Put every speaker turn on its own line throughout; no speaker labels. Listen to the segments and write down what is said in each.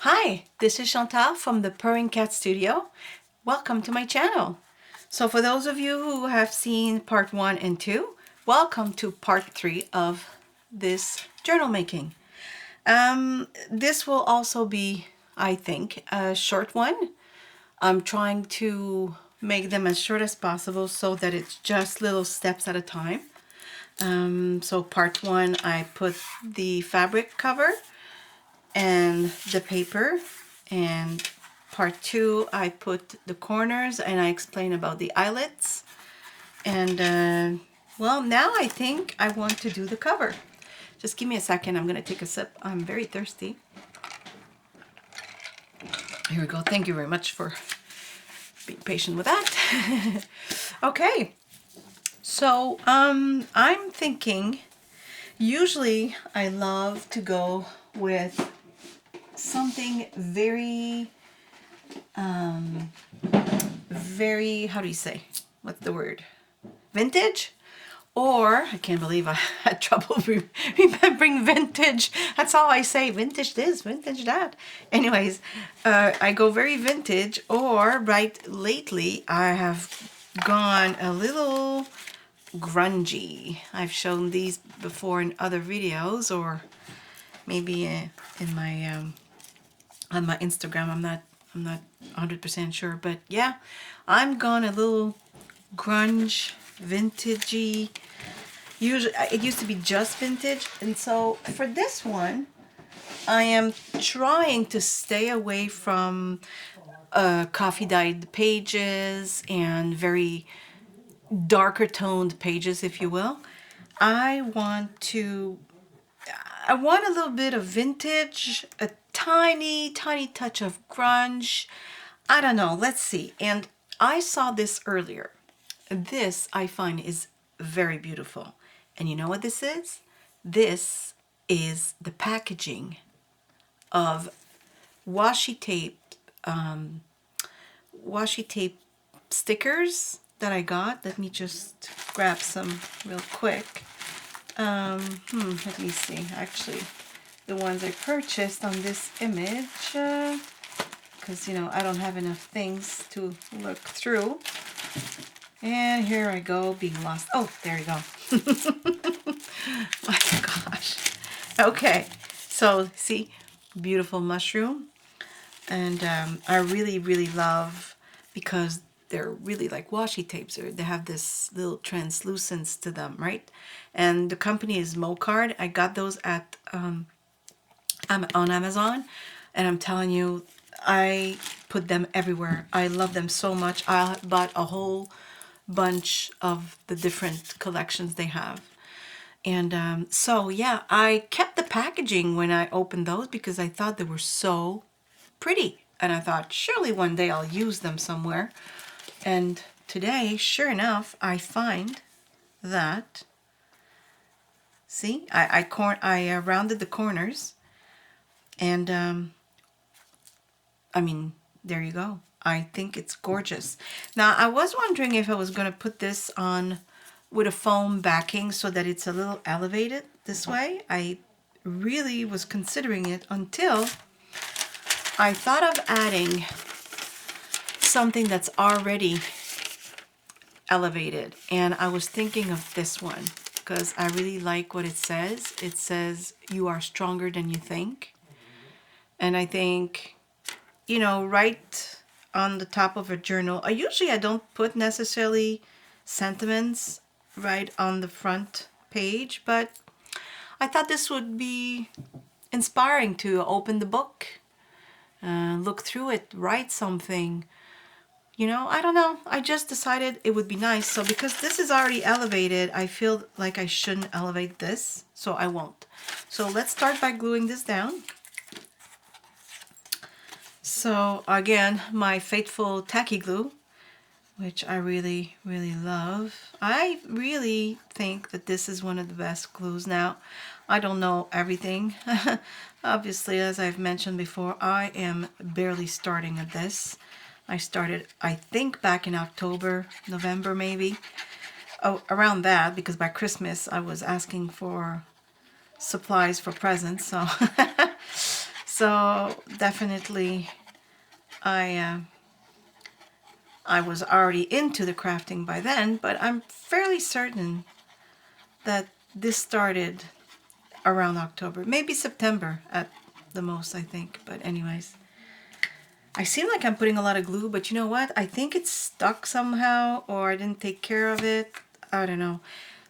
Hi, this is Chantal from the Purring Cat Studio. Welcome to my channel. So for those of you who have seen part 1 and 2, welcome to part 3 of this journal making. This will also be, I think, a short one. I'm trying to make them as short as possible so that it's just little steps at a time. So part 1, I put the fabric cover and the paper, and part 2 I put the corners and I explain about the eyelets, and well, now I think I want to do the cover. Just give me a second, I'm gonna take a sip. I'm very thirsty. Here we go. Thank you very much for being patient with that. Okay, so I'm thinking, usually I love to go with something very how do you say, what's the word, vintage, or I can't believe I had trouble remembering vintage. That's all I say, vintage this, vintage that. Anyways, I go very vintage, or right lately I have gone a little grungy. I've shown these before in other videos, or maybe in my on my Instagram. I'm not 100% sure, but yeah, I'm gone a little grunge, vintagey. Usually, it used to be just vintage, and so for this one, I am trying to stay away from coffee dyed pages and very darker toned pages, if you will. I want a little bit of vintage, a tiny touch of grunge. I don't know, let's see. And I saw this earlier. This I find is very beautiful. And you know what this is? This is the packaging of washi tape, washi tape stickers that I got. Let me just grab some real quick. Let me see. Actually, the ones I purchased on this image, because you know I don't have enough things to look through. And here I go, being lost. Oh, there you go. My gosh. Okay, so see, beautiful mushroom, and I really love, because they're really like washi tapes, or they have this little translucence to them, right? And the company is Mocard. I got those at on Amazon, and I'm telling you, I put them everywhere. I love them so much. I bought a whole bunch of the different collections they have. And so yeah, I kept the packaging when I opened those because I thought they were so pretty, and I thought surely one day I'll use them somewhere. And today, sure enough, I find that, see, I rounded the corners, and I mean, there you go. I think it's gorgeous. Now, I was wondering if I was going to put this on with a foam backing so that it's a little elevated this way. I really was considering it until I thought of adding something that's already elevated. And I was thinking of this one because I really like what it says. It says, "You are stronger than you think." And I think, you know, right on the top of a journal, I don't put necessarily sentiments right on the front page, but I thought this would be inspiring to open the book, look through it, write something. You know, I don't know. I just decided it would be nice. So because this is already elevated, I feel like I shouldn't elevate this, so I won't. So let's start by gluing this down. So again, my faithful tacky glue, which I really love. I really think that this is one of the best glues. Now, I don't know everything. Obviously, as I've mentioned before, I am barely starting at this. I started, I think, back in October, November maybe. Oh, around that, because by Christmas I was asking for supplies for presents. So So definitely I was already into the crafting by then, but I'm fairly certain that this started around October, maybe September at the most, I think. But anyways, I seem like I'm putting a lot of glue, but you know what? I think it's stuck somehow, or I didn't take care of it. I don't know.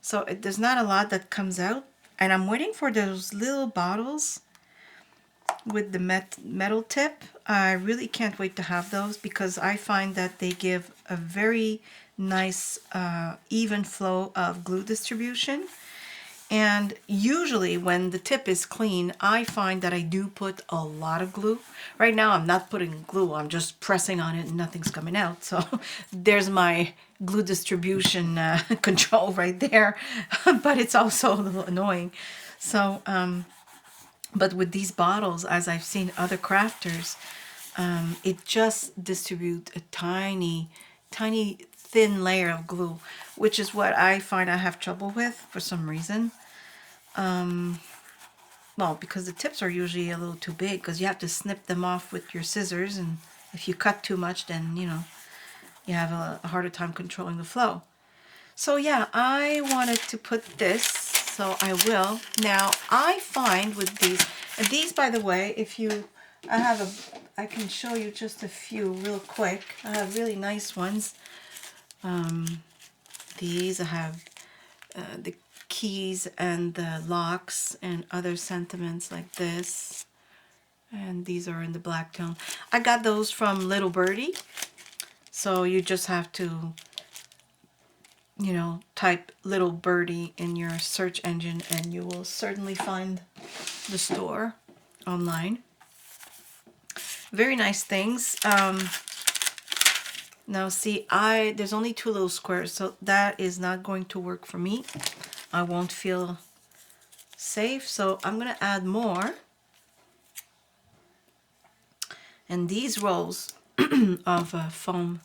So there's not a lot that comes out, and I'm waiting for those little bottles with the metal tip. I really can't wait to have those because I find that they give a very nice even flow of glue distribution. And usually when the tip is clean, I find that I do put a lot of glue. Right now I'm not putting glue, I'm just pressing on it and nothing's coming out. So there's my glue distribution control right there. But it's also a little annoying. So, but with these bottles, as I've seen other crafters, it just distributes a tiny, tiny thin layer of glue, which is what I find I have trouble with for some reason. Well, because the tips are usually a little too big because you have to snip them off with your scissors, and if you cut too much, then, you know, you have a harder time controlling the flow. So yeah, I wanted to put this, so I will. Now, I find with these, and these, by the way, if you, I can show you just a few real quick. I have really nice ones. These, I have the keys and the locks and other sentiments like this. And these are in the black tone. I got those from Little Birdie. So you just have to, you know, type Little Birdie in your search engine and you will certainly find the store online. Very nice things. Now see, there's only 2 little squares, so that is not going to work for me. I won't feel safe, so I'm going to add more. And these rolls of foam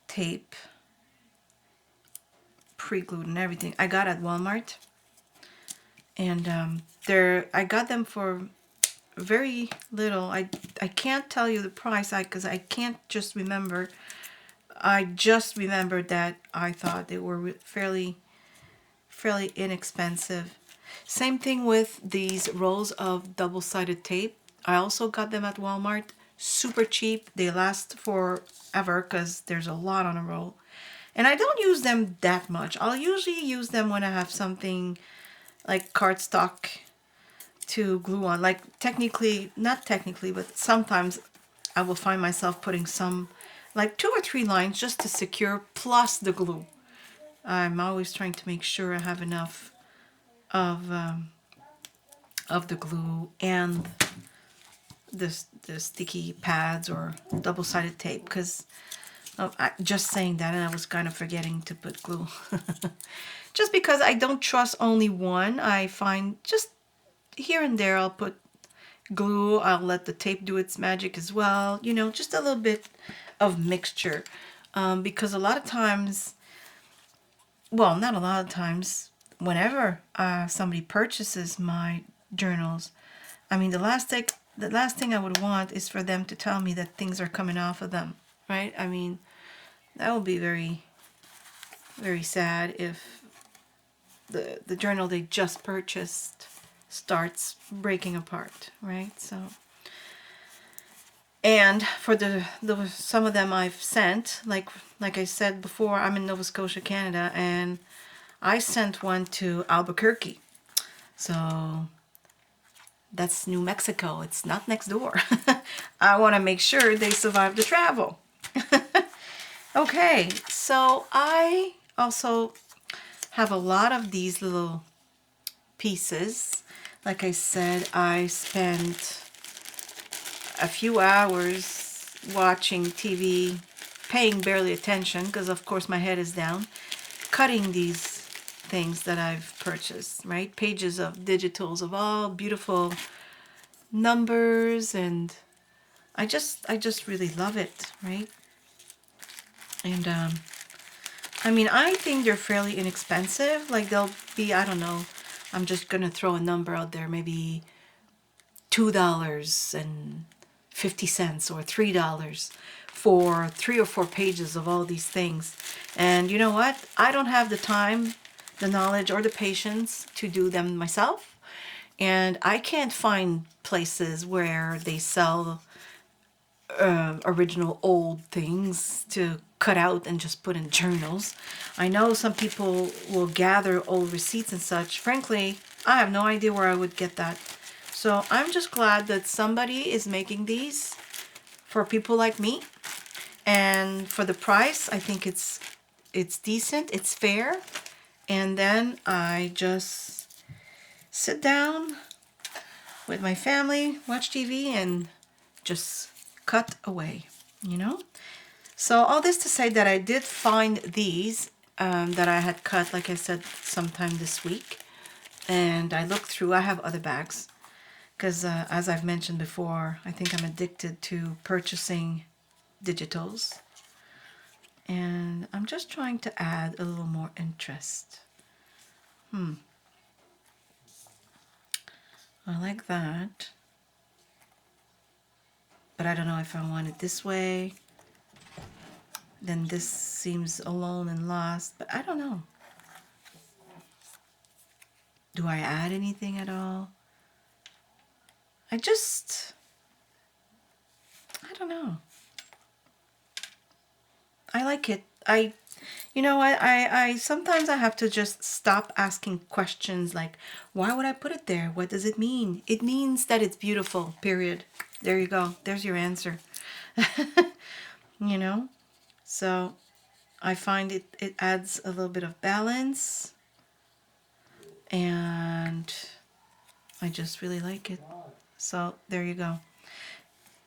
tape, pre-glued and everything, I got at Walmart. And I got them for very little. I can't tell you the price because I can't just remember. I just remembered that I thought they were fairly inexpensive. Same thing with these rolls of double-sided tape. I also got them at Walmart. Super cheap. They last forever because there's a lot on a roll. And I don't use them that much. I'll usually use them when I have something like cardstock to glue on. Like not technically, but sometimes I will find myself putting some, like 2 or 3 lines just to secure, plus the glue. I'm always trying to make sure I have enough of the glue and the sticky pads or double-sided tape, because just saying that, and I was kind of forgetting to put glue. Just because I don't trust only one. I find just here and there I'll put glue. I'll let the tape do its magic as well. You know, just a little bit of mixture. Because a lot of times, well, not a lot of times, whenever somebody purchases my journals, I mean, the last thing I would want is for them to tell me that things are coming off of them, right? I mean, that would be very, very sad if the journal they just purchased starts breaking apart, right? So, and for the some of them I've sent, like I said before, I'm in Nova Scotia, Canada, and I sent one to Albuquerque. So that's New Mexico. It's not next door. I want to make sure they survive the travel. Okay, so I also have a lot of these little pieces. Like I said, I spent a few hours watching TV, paying barely attention because of course my head is down, cutting these things that I've purchased, right? Pages of digitals of all beautiful numbers, and I just really love it, right? And I mean, I think they're fairly inexpensive. Like they'll be, I don't know, I'm just gonna throw a number out there, maybe $2.50 or $3 for 3 or 4 pages of all these things. And you know what? I don't have the time, the knowledge, or the patience to do them myself. And I can't find places where they sell original old things to cut out and just put in journals. I know some people will gather old receipts and such. Frankly, I have no idea where I would get that. So I'm just glad that somebody is making these for people like me. And for the price, I think it's decent, it's fair. And then I just sit down with my family, watch TV, and just cut away, you know? So all this to say that I did find these that I had cut, like I said, sometime this week. And I looked through, I have other bags. Because as I've mentioned before, I think I'm addicted to purchasing digitals. And I'm just trying to add a little more interest. I like that. But I don't know if I want it this way. Then this seems alone and lost. But I don't know. Do I add anything at all? I don't know. I like it. You know what? I sometimes I have to just stop asking questions like, why would I put it there? What does it mean? It means that it's beautiful, period. There you go. There's your answer. You know? So I find it adds a little bit of balance. And I just really like it. So there you go.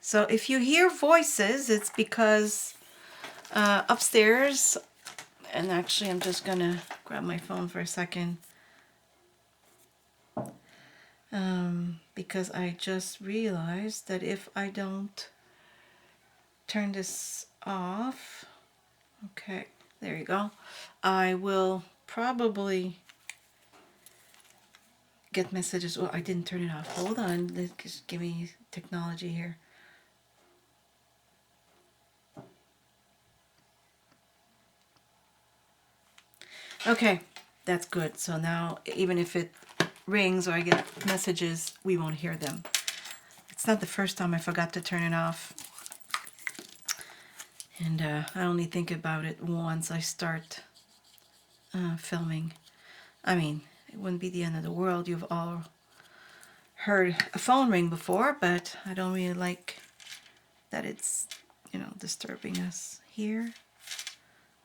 So if you hear voices, it's because upstairs, and actually I'm just gonna grab my phone for a second, because I just realized that if I don't turn this off, okay, there you go, I will probably get messages. Oh, I didn't turn it off. Hold on, just give me technology here. Okay, that's good. So now even if it rings or I get messages, we won't hear them. It's not the first time I forgot to turn it off. And I only think about it once I start filming. I mean, it wouldn't be the end of the world. You've all heard a phone ring before, but I don't really like that it's, you know, disturbing us here.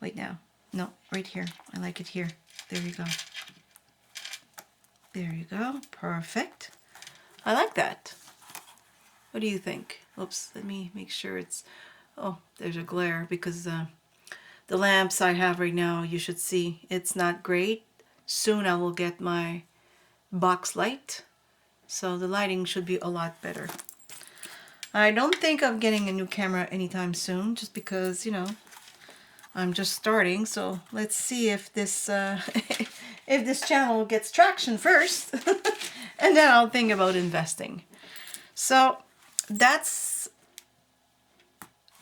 Wait now. No, right here. I like it here. There you go. There you go. Perfect. I like that. What do you think? Oops, let me make sure it's... Oh, there's a glare because the lamps I have right now, you should see, it's not great. Soon I will get my box light, so the lighting should be a lot better. I don't think of getting a new camera anytime soon, just because, you know, I'm just starting. So let's see if this if this channel gets traction first, and then I'll think about investing. So that's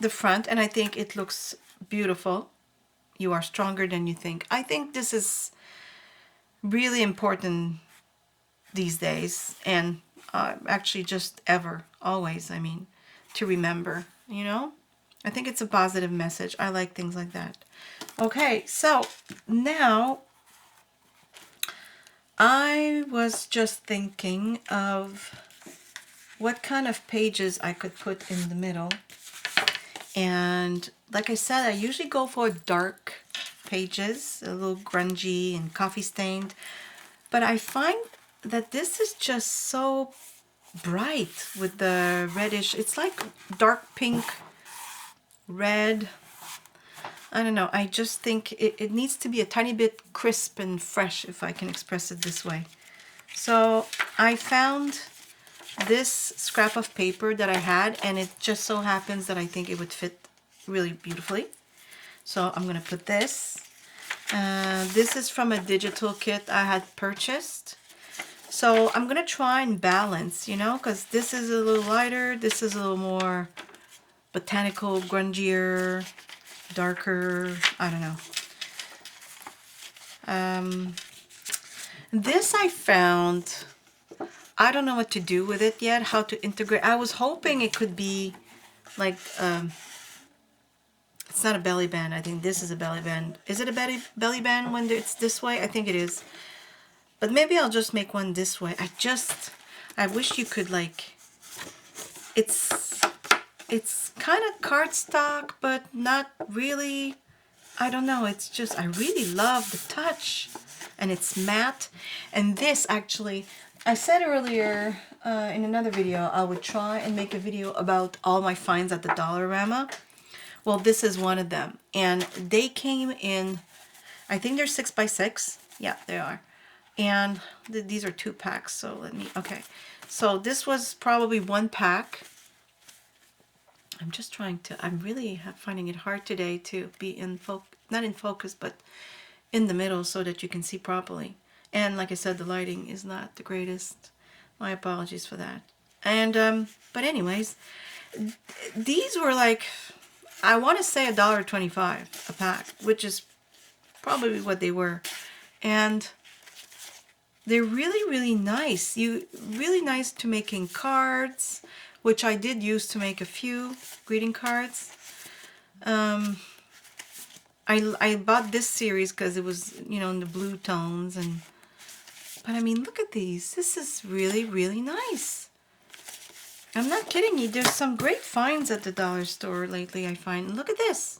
the front, and I think it looks beautiful. You are stronger than you think. I think this is really important these days, and actually just ever, always, I mean, to remember, you know? I think it's a positive message. I like things like that. Okay, so now I was just thinking of what kind of pages I could put in the middle. And like I said, I usually go for dark pages, a little grungy and coffee stained. But I find that this is just so bright with the reddish. It's like dark pink, red. I don't know. I just think it needs to be a tiny bit crisp and fresh, if I can express it this way. So I found this scrap of paper that I had, and it just so happens that I think it would fit really beautifully. So I'm going to put this. This is from a digital kit I had purchased. So I'm gonna try and balance, you know, because this is a little lighter, this is a little more botanical, grungier, darker, I don't know. This I found, I don't know what to do with it yet, how to integrate. I was hoping it could be like, it's not a belly band. I think this is a belly band. Is it a belly band when it's this way? I think it is. But maybe I'll just make one this way. I wish you could like, it's kind of cardstock, but not really. I don't know. It's just, I really love the touch. And it's matte. And this actually, I said earlier in another video, I would try and make a video about all my finds at the Dollarama. Well, this is one of them. And they came in, I think they're 6x6. Yeah, they are. And these are 2 packs. So let me, okay. So this was probably 1 pack. I'm just trying to, I'm really finding it hard today to be in focus, not in focus, but in the middle so that you can see properly. And like I said, the lighting is not the greatest. My apologies for that. And, but anyways, these were like, I want to say $1.25 a pack, which is probably what they were. And they're really, really nice. Really nice to making cards, which I did use to make a few greeting cards. I bought this series because it was, you know, in the blue tones, but I mean, look at these. This is really, really nice. I'm not kidding you. There's some great finds at the dollar store lately, I find. Look at this.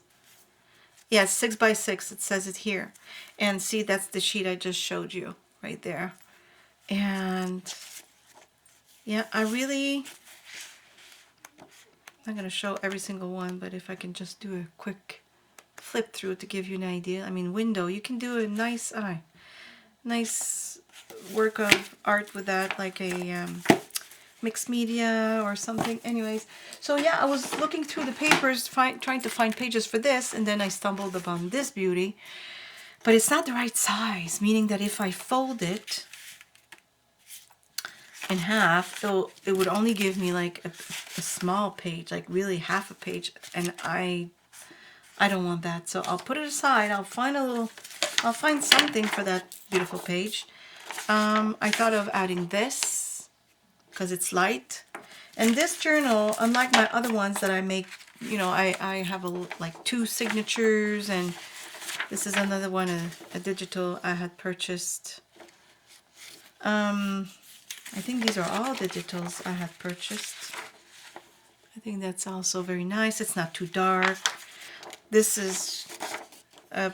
Yeah, 6x6. It says it here. And see, that's the sheet I just showed you right there. And yeah, I'm not going to show every single one, but if I can just do a quick flip through to give you an idea. I mean, window, you can do a nice work of art with that, like a mixed media or something. Anyways, so yeah, I was looking through the papers trying to find pages for this, and then I stumbled upon this beauty, but it's not the right size, meaning that if I fold it in half, it would only give me like a small page, like really half a page, and I don't want that, so I'll put it aside. I'll find something for that beautiful page. I thought of adding this because it's light, and this journal, unlike my other ones that I make, you know, I have like 2 signatures, and this is another one, a digital I had purchased. I think these are all digitals I have purchased. I think that's also very nice. It's not too dark. This is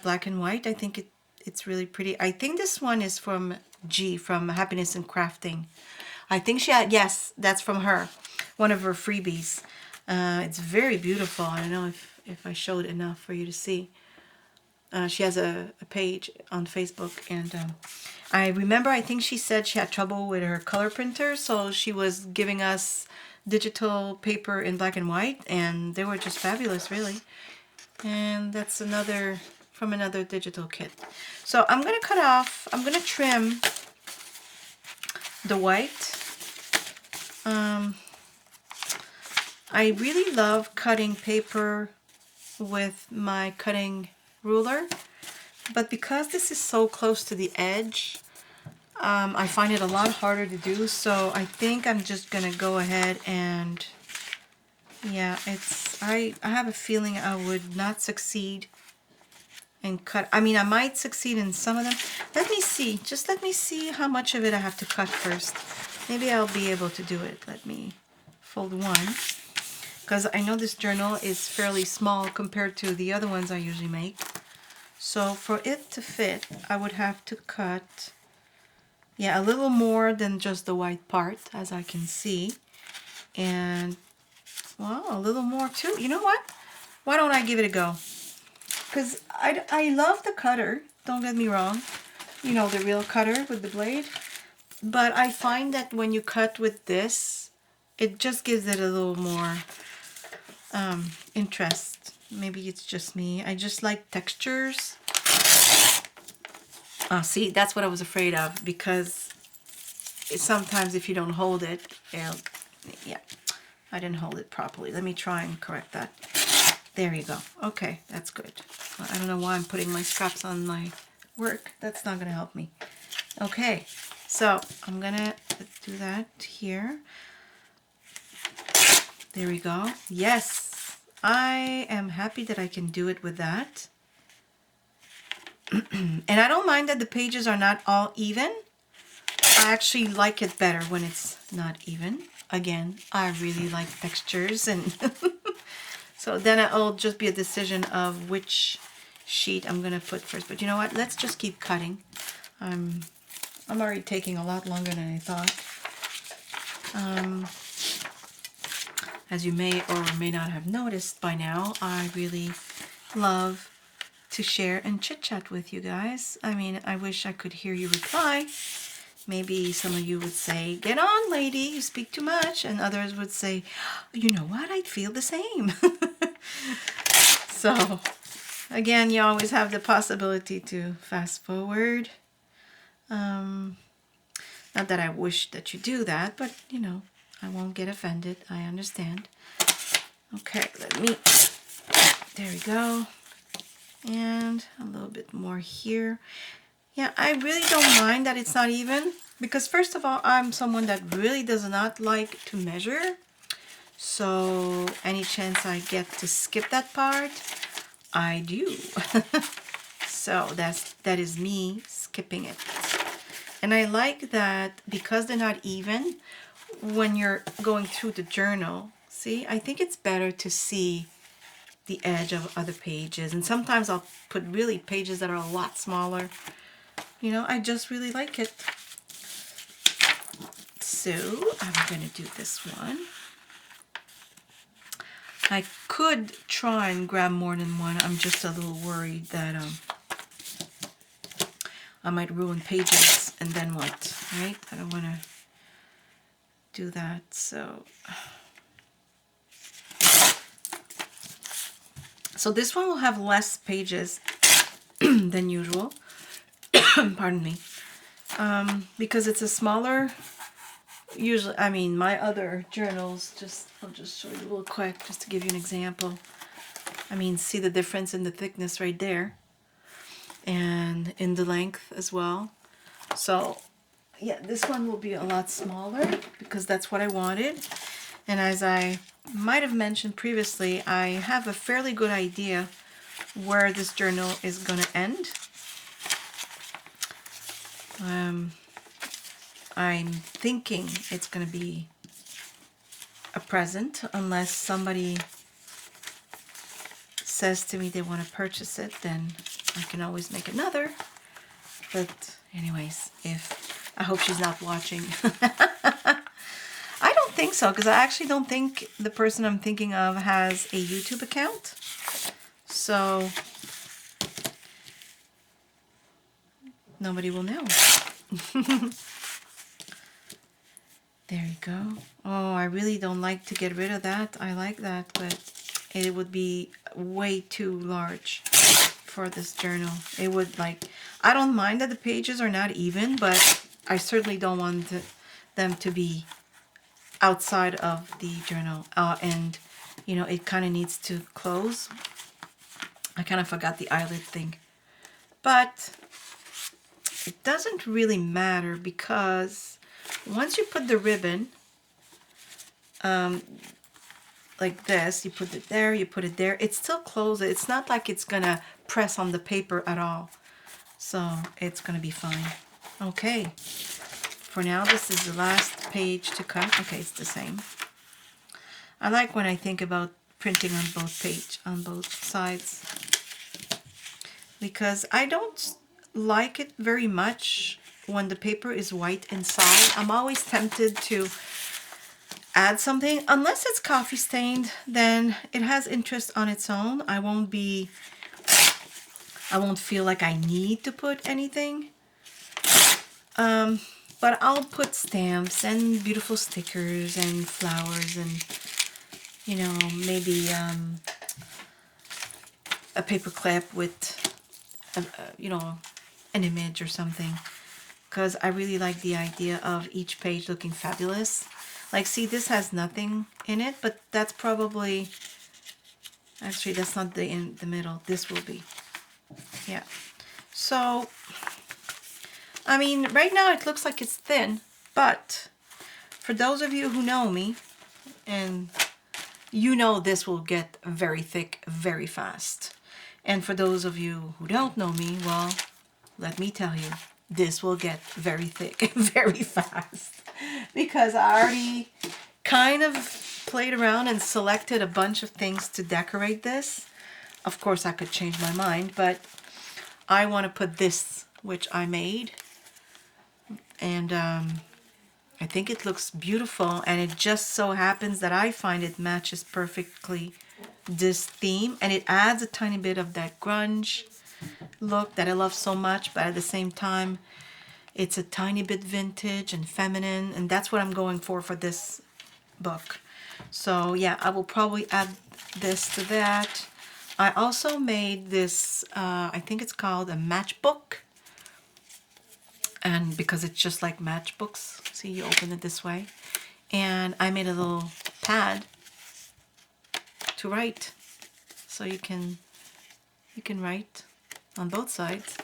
black and white. I think it's really pretty. I think this one is from G, from Happiness and Crafting. I think she had, yes, that's from her, one of her freebies. It's very beautiful. I don't know if I showed enough for you to see. She has a page on Facebook, and I remember, I think she said she had trouble with her color printer, so she was giving us digital paper in black and white, and they were just fabulous, really. And that's another, from another digital kit. So I'm going to cut off, I'm going to trim the white. I really love cutting paper with my cutting ruler, but because this is so close to the edge, I find it a lot harder to do, so I think I'm just going to go ahead and, yeah, I have a feeling I would not succeed and cut. I mean, I might succeed in some of them. Let me see. Just let me see how much of it I have to cut first. Maybe I'll be able to do it. Let me fold one, because I know this journal is fairly small compared to the other ones I usually make. So for it to fit, I would have to cut, yeah, a little more than just the white part, as I can see. And, well, a little more too. You know what? Why don't I give it a go? Because I love the cutter, don't get me wrong. You know, the real cutter with the blade. But I find that when you cut with this, it just gives it a little more interest. Maybe it's just me. I just like textures. See, that's what I was afraid of, because sometimes if you don't hold it, yeah, I didn't hold it properly. Let me try and correct that. There you go. Okay, that's good. I don't know why I'm putting my scraps on my work. That's not going to help me. Okay, so I'm going to do that here. There we go. Yes, I am happy that I can do it with that. And I don't mind that the pages are not all even. I actually like it better when it's not even. Again, I really like textures, and so then it'll just be a decision of which sheet I'm gonna put first. But you know what? Let's just keep cutting. I'm already taking a lot longer than I thought. As you may or may not have noticed by now, I really love to share and chit chat with you guys. I mean, I wish I could hear you reply. Maybe some of you would say, "Get on, lady, you speak too much." And others would say, "You know what? I'd feel the same." So, again, you always have the possibility to fast forward. Not that I wish that you do that, but, you know, I won't get offended. I understand. Okay, there we go. And a little bit more here. Yeah, I really don't mind that it's not even, because first of all, I'm someone that really does not like to measure. So any chance I get to skip that part, I do. So that is me skipping it. And I like that because they're not even, when you're going through the journal, see, I think it's better to see the edge of other pages. And sometimes I'll put really pages that are a lot smaller. You know, I just really like it. So I'm going to do this one. I could try and grab more than one. I'm just a little worried that I might ruin pages, and then what, right? I don't want to do that. So this one will have less pages than usual. Pardon me. Because it's a smaller, usually, I mean, my other journals, I'll just show you real quick, just to give you an example. I mean, see the difference in the thickness right there, and in the length as well. So yeah, this one will be a lot smaller because that's what I wanted. And as I might have mentioned previously, I have a fairly good idea where this journal is going to end. I'm thinking it's going to be a present, unless somebody says to me they want to purchase it, then I can always make another. But anyways, I hope she's not watching. I don't think so, because I actually don't think the person I'm thinking of has a YouTube account. So nobody will know. There you go. Oh, I really don't like to get rid of that. I like that, but it would be way too large for this journal. It would, like, I don't mind that the pages are not even, but I certainly don't want them to be outside of the journal. And, you know, it kind of needs to close. I kind of forgot the eyelid thing. But it doesn't really matter, because once you put the ribbon, like this, you put it there, you put it there, it still closes. It's not like it's gonna press on the paper at all. So it's gonna be fine. Okay, for now, this is the last page to cut. Okay, it's the same. I like when I think about printing on both sides, because I don't like it very much when the paper is white inside. I'm always tempted to add something. Unless it's coffee stained, then it has interest on its own. I won't feel like I need to put anything. But I'll put stamps and beautiful stickers and flowers and, you know, maybe a paper clip with, you know, an image or something. because I really like the idea of each page looking fabulous. Like, see, this has nothing in it, but that's probably, actually, that's not in the middle. This will be. Yeah. So, I mean, right now it looks like it's thin, but for those of you who know me, and you know this will get very thick very fast. And for those of you who don't know me, well, let me tell you, this will get very thick very fast. Because I already kind of played around and selected a bunch of things to decorate this. Of course, I could change my mind, but I want to put this, which I made. And I think it looks beautiful, and it just so happens that I find it matches perfectly this theme, and it adds a tiny bit of that grunge look that I love so much, but at the same time it's a tiny bit vintage and feminine, and that's what I'm going for this book. So yeah, I will probably add this to that. I also made this, I think it's called a matchbook. And because it's just like matchbooks, see, you open it this way. And I made a little pad to write. So you can write on both sides.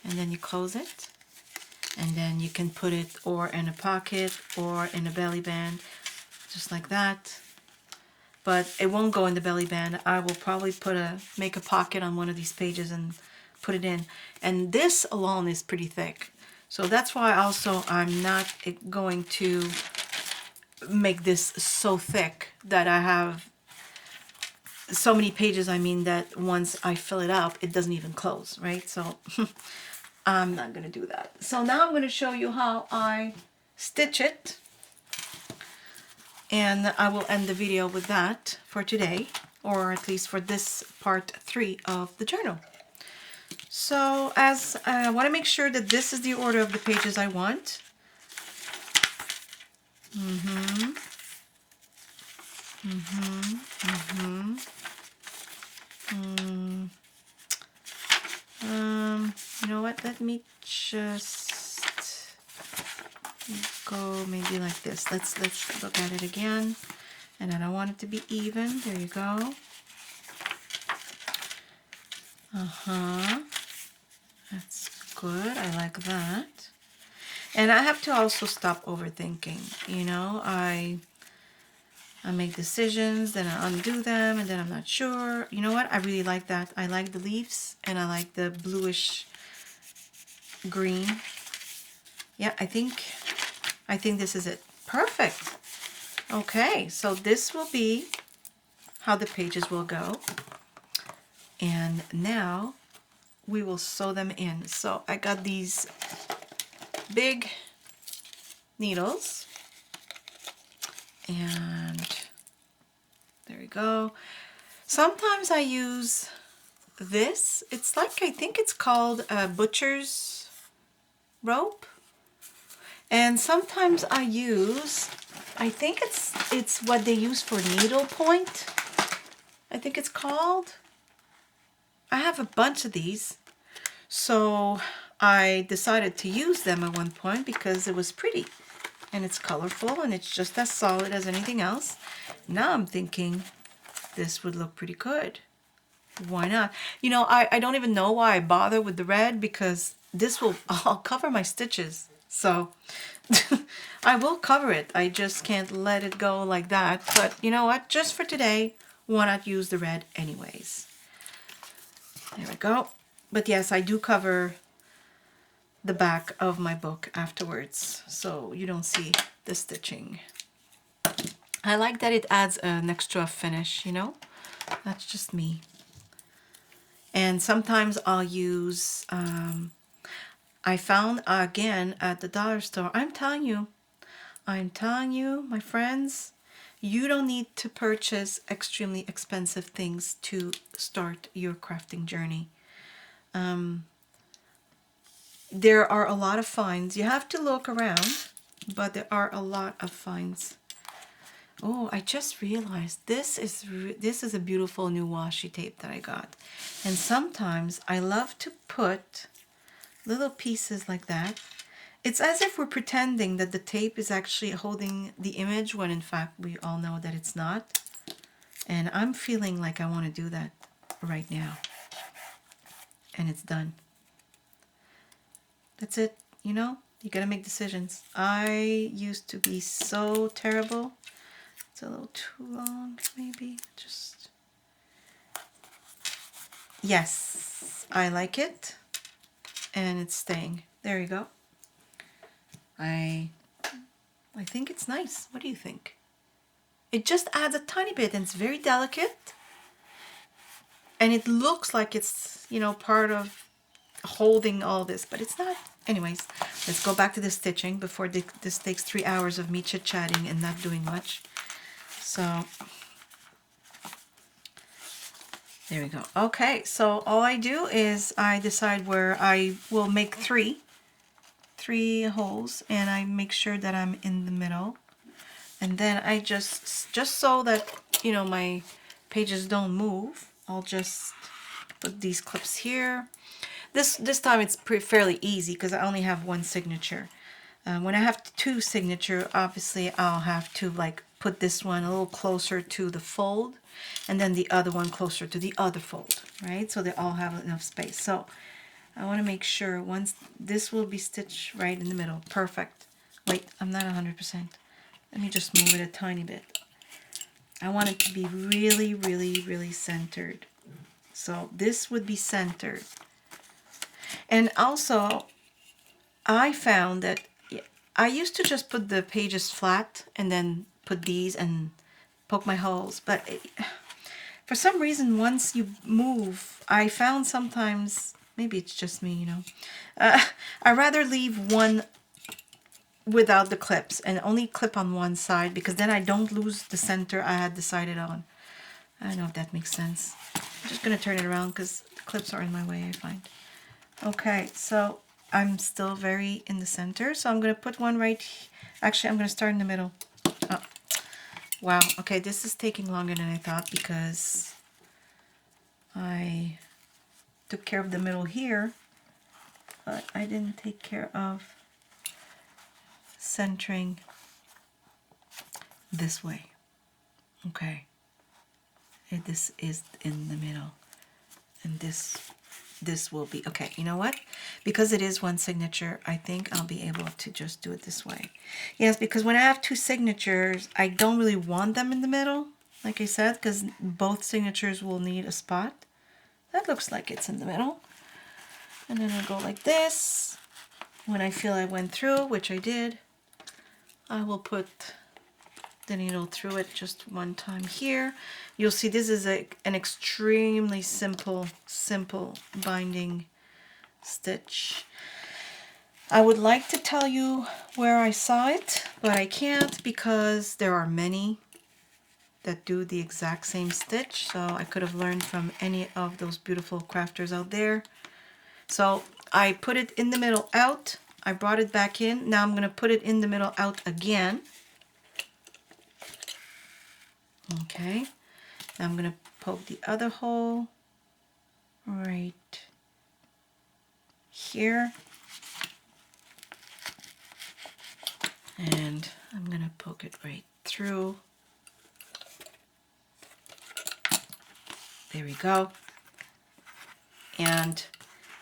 And then you close it. And then you can put it or in a pocket or in a belly band, just like that. But it won't go in the belly band. I will probably make a pocket on one of these pages and put it in. And this alone is pretty thick. So that's why also I'm not going to make this so thick that I have so many pages, I mean, that once I fill it up, it doesn't even close, right? So I'm not going to do that. So now I'm going to show you how I stitch it. And I will end the video with that for today, or at least for this part 3 of the journal. So as I want to make sure that this is the order of the pages I want. You know what? Let me just go maybe like this. Let's look at it again. And I don't want it to be even. There you go. That's good. I like that. And I have to also stop overthinking. You know, I make decisions, then I undo them, and then I'm not sure. You know what? I really like that. I like the leaves, and I like the bluish green. Yeah, I think this is it. Perfect. Okay, so this will be how the pages will go. And now we will sew them in. So I got these big needles, and there we go. Sometimes I use this. It's like, I think it's called a butcher's rope. And sometimes I use, I think it's what they use for needle point. I think it's called. I have a bunch of these. So I decided to use them at one point because it was pretty. And it's colorful and it's just as solid as anything else. Now I'm thinking this would look pretty good. Why not? You know, I don't even know why I bother with the red, because this will, I'll cover my stitches. So I will cover it. I just can't let it go like that. But you know what? Just for today, why not use the red anyways? There we go. But yes, I do cover the back of my book afterwards, so you don't see the stitching. I like that it adds an extra finish, you know? That's just me. And sometimes I'll use, I found again at the dollar store, I'm telling you, my friends, you don't need to purchase extremely expensive things to start your crafting journey. There are a lot of finds. You have to look around, but there are a lot of finds. Oh, I just realized this is a beautiful new washi tape that I got. And sometimes I love to put little pieces like that, It's as if we're pretending that the tape is actually holding the image when in fact we all know that it's not. And I'm feeling like I want to do that right now. And it's done. That's it. You know, you gotta make decisions. I used to be so terrible. It's a little too long, maybe. Just... Yes, I like it. And it's staying. There you go. I think it's nice. What do you think? It just adds a tiny bit, and it's very delicate. And it looks like it's, you know, part of holding all this, but it's not. Anyways, let's go back to the stitching before this takes 3 hours of me chit-chatting and not doing much. So there we go. Okay, so all I do is I decide where I will make three holes, and I make sure that I'm in the middle. And then I just so that, you know, my pages don't move, I'll just put these clips here. This time it's fairly easy because I only have one signature. When I have two signature, obviously I'll have to like put this one a little closer to the fold, and then the other one closer to the other fold, right? So they all have enough space. So I want to make sure once this will be stitched right in the middle. Perfect. Wait, I'm not 100%. Let me just move it a tiny bit. I want it to be really, really, really centered. So this would be centered. And also, I found that I used to just put the pages flat and then put these and poke my holes. But for some reason, once you move, I found sometimes, maybe it's just me, you know, I'd rather leave one without the clips and only clip on one side, because then I don't lose the center I had decided on. I don't know if that makes sense. I'm just going to turn it around because the clips are in my way, I find. Okay, so I'm still very in the center, so I'm going to put one right... Actually, I'm going to start in the middle. Oh, wow. Okay, this is taking longer than I thought because I took care of the middle here, but I didn't take care of centering this way. Okay, this is in the middle, and this will be okay. You know what, because it is one signature, I think I'll be able to just do it this way. Yes, because when I have two signatures, I don't really want them in the middle, like I said, because both signatures will need a spot. That looks like it's in the middle. And then I'll go like this. When I feel I went through, which I did, I will put the needle through it just one time here. You'll see this is an extremely simple binding stitch. I would like to tell you where I saw it, but I can't because there are many that do the exact same stitch. So I could have learned from any of those beautiful crafters out there. So I put it in the middle out. I brought it back in. Now I'm going to put it in the middle out again. Okay. Now I'm going to poke the other hole right here. And I'm going to poke it right through. There we go. And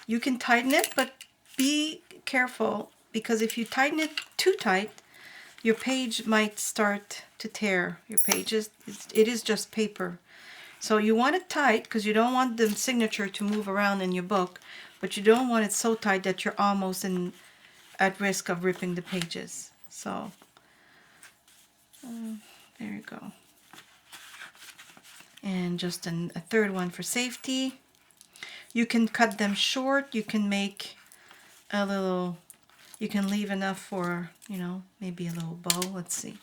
you can tighten it, but be careful, because if you tighten it too tight, your page might start to tear. Your pages, it is just paper. So you want it tight because you don't want the signature to move around in your book, but you don't want it so tight that you're almost at risk of ripping the pages. So there you go. And just a third one for safety. You can cut them short. You can make a little, you can leave enough for, you know, maybe a little bow. Let's see.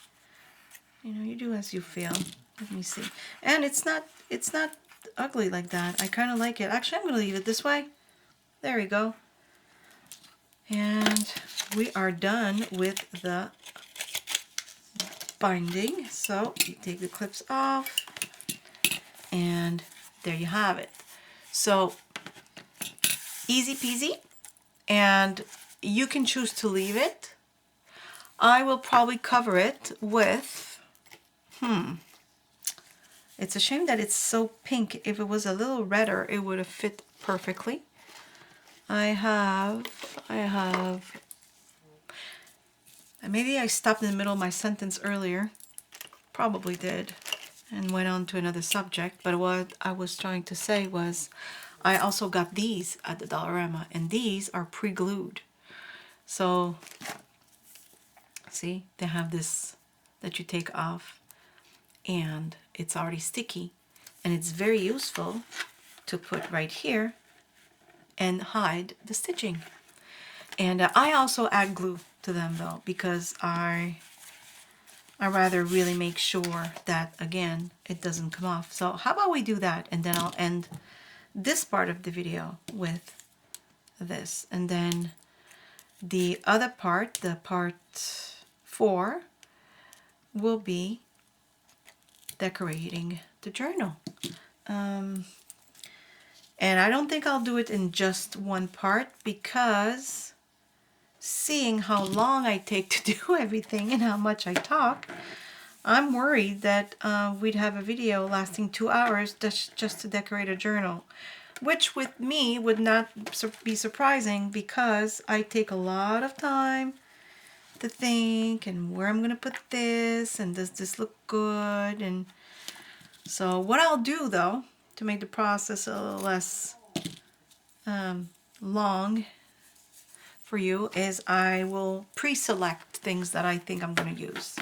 You know, you do as you feel. Let me see. And it's not ugly like that. I kind of like it. Actually, I'm going to leave it this way. There we go. And we are done with the binding. So you take the clips off, and there you have it. So easy peasy. And you can choose to leave it. I will probably cover it with, it's a shame that it's so pink. If it was a little redder, it would have fit perfectly. I have, maybe I stopped in the middle of my sentence earlier. Probably did, and went on to another subject. But what I was trying to say was, I also got these at the Dollarama, and these are pre-glued. So, see, they have this that you take off, and it's already sticky, and it's very useful to put right here and hide the stitching. And I also add glue to them though, because I rather really make sure that, again, it doesn't come off. So how about we do that, and then I'll end this part of the video with this, and then the other part, the part 4, will be decorating the journal. And I don't think I'll do it in just one part, because seeing how long I take to do everything and how much I talk, I'm worried that we'd have a video lasting 2 hours just to decorate a journal, which with me would not be surprising, because I take a lot of time to think and where I'm going to put this, and does this look good. And so what I'll do though, to make the process a little less long for you, is I will pre-select things that I think I'm going to use.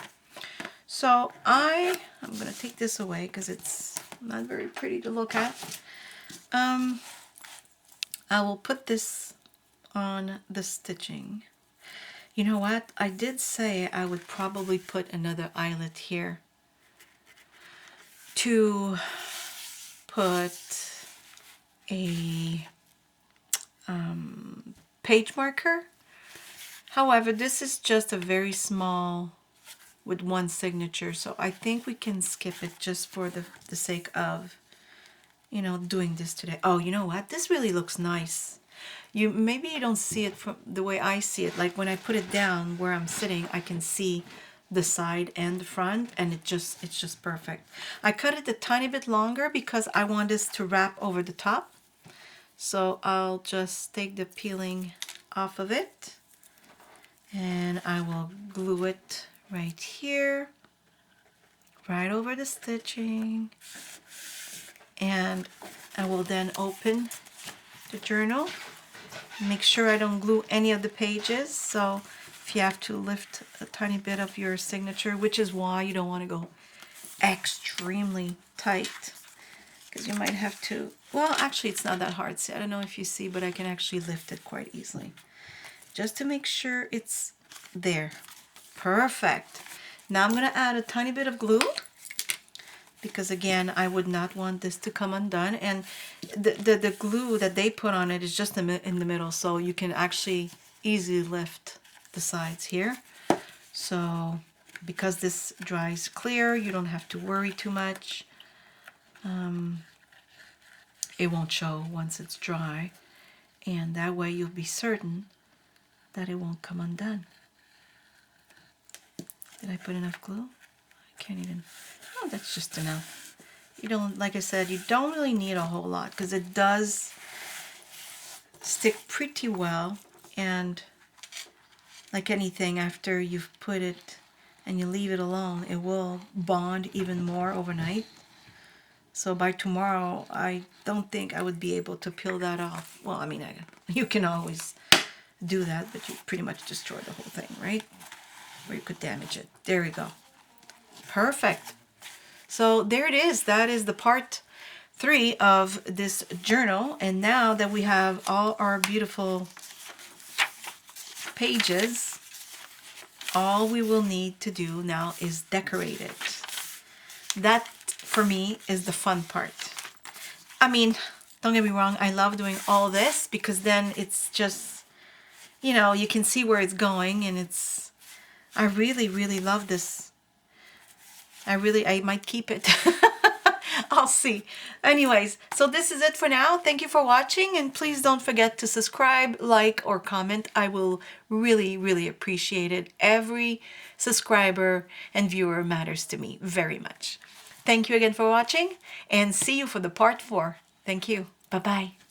So I'm going to take this away because it's not very pretty to look at. I will put this on the stitching. You know what? I did say I would probably put another eyelet here to put a page marker. However, this is just a very small with one signature, so I think we can skip it just for the sake of, you know, doing this today. Oh, you know what? This really looks nice. Maybe you don't see it from the way I see it. Like when I put it down where I'm sitting, I can see the side and the front, and it's just perfect. I cut it a tiny bit longer because I want this to wrap over the top. So I'll just take the peeling off of it, and I will glue it right here, right over the stitching, and I will then open the journal. Make sure I don't glue any of the pages, so if you have to lift a tiny bit of your signature, which is why you don't want to go extremely tight, because you might have to, well, actually it's not that hard. See, I don't know if you see, but I can actually lift it quite easily, just to make sure it's there. Perfect. Now I'm going to add a tiny bit of glue, because again, I would not want this to come undone, and the glue that they put on it is just in the middle, so you can actually easily lift the sides here. So because this dries clear, you don't have to worry too much. It won't show once it's dry, and that way you'll be certain that it won't come undone. Did I put enough glue? I can't even. Oh, that's just enough. You don't, like I said, you don't really need a whole lot, because it does stick pretty well, and like anything, after you've put it and you leave it alone, it will bond even more overnight. So by tomorrow, I don't think I would be able to peel that off. Well, I mean, you can always do that, but you pretty much destroy the whole thing, right? Or you could damage it. There we go. Perfect. So there it is. That is the part 3 of this journal. And now that we have all our beautiful pages, all we will need to do now is decorate it. That, for me, is the fun part. I mean, don't get me wrong, I love doing all this, because then it's just, you know, you can see where it's going, and it's, I really, really love this. I might keep it. I'll see. Anyways, so this is it for now. Thank you for watching, and please don't forget to subscribe, like, or comment. I will really, really appreciate it. Every subscriber and viewer matters to me very much. Thank you again for watching, and see you for the part 4. Thank you. Bye-bye.